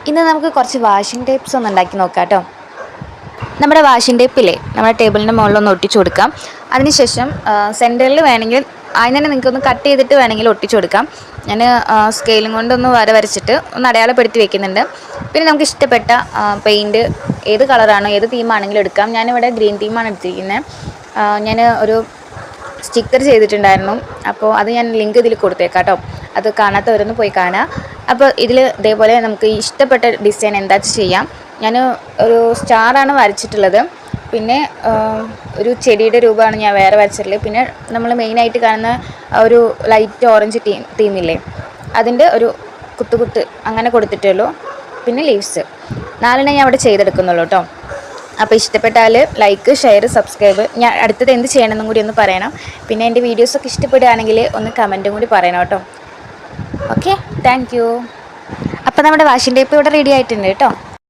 ഇന്ന് നമുക്ക് കുറച്ച് വാഷിംഗ് ടേപ്സ് ഒന്ന് ഉണ്ടാക്കി നോക്കാം കേട്ടോ. നമ്മുടെ വാഷിംഗ് ടേപ്പില്ലേ നമ്മുടെ ടേബിളിൻ്റെ മുകളിലൊന്ന് ഒട്ടിച്ചു കൊടുക്കാം. അതിനുശേഷം സെൻറ്ററിൽ വേണമെങ്കിൽ അതിന് തന്നെ നിങ്ങൾക്കൊന്ന് കട്ട് ചെയ്തിട്ട് വേണമെങ്കിൽ ഒട്ടിച്ചു കൊടുക്കാം. ഞാൻ സ്കെയിലും കൊണ്ടൊന്ന് വരച്ചിട്ട് ഒന്ന് അടയാളപ്പെടുത്തി വെക്കുന്നുണ്ട്. പിന്നെ നമുക്ക് ഇഷ്ടപ്പെട്ട പെയിൻറ്റ് ഏത് കളറാണോ ഏത് തീമാണെങ്കിലും എടുക്കാം. ഞാനിവിടെ ഗ്രീൻ തീമാണ് എടുത്തിരിക്കുന്നത്. ഞാൻ ഒരു സ്റ്റിക്കർ ചെയ്തിട്ടുണ്ടായിരുന്നു, അപ്പോൾ അത് ഞാൻ ലിങ്ക് ഇതിൽ കൊടുത്തേക്കാം കേട്ടോ. അത് കാണാത്തവരൊന്ന് പോയി കാണുക. അപ്പോൾ ഇതിൽ ഇതേപോലെ നമുക്ക് ഇഷ്ടപ്പെട്ട ഡിസൈൻ എന്താ ചെയ്യാം. ഞാൻ ഒരു സ്റ്റാറാണ് വരച്ചിട്ടുള്ളത്. പിന്നെ ഒരു ചെടിയുടെ രൂപമാണ് ഞാൻ വേറെ വരച്ചിട്ടുള്ളത്. പിന്നെ നമ്മൾ മെയിനായിട്ട് കാണുന്ന ഒരു ലൈറ്റ് ഓറഞ്ച് തീമില്ലേ അതിൻ്റെ ഒരു കുത്തുകുത്ത് അങ്ങനെ കൊടുത്തിട്ടുള്ളൂ. പിന്നെ ലീവ്സ് 4 ഞാൻ അവിടെ ചെയ്തെടുക്കുന്നുള്ളൂ കേട്ടോ. അപ്പോൾ ഇഷ്ടപ്പെട്ടാൽ ലൈക്ക്, ഷെയർ, സബ്സ്ക്രൈബ്. ഞാൻ അടുത്തത് എന്ത് ചെയ്യണമെന്നും കൂടി ഒന്ന് പറയണം. പിന്നെ എൻ്റെ വീഡിയോസൊക്കെ ഇഷ്ടപ്പെടുകയാണെങ്കിൽ ഒന്ന് കമൻറ്റും കൂടി പറയണം കേട്ടോ. Okay, thank you. അപ്പോൾ നമ്മുടെ വാഷിംഗ് ടേപ്പ് ഇവിടെ റെഡി ആയിട്ടുണ്ട് കേട്ടോ.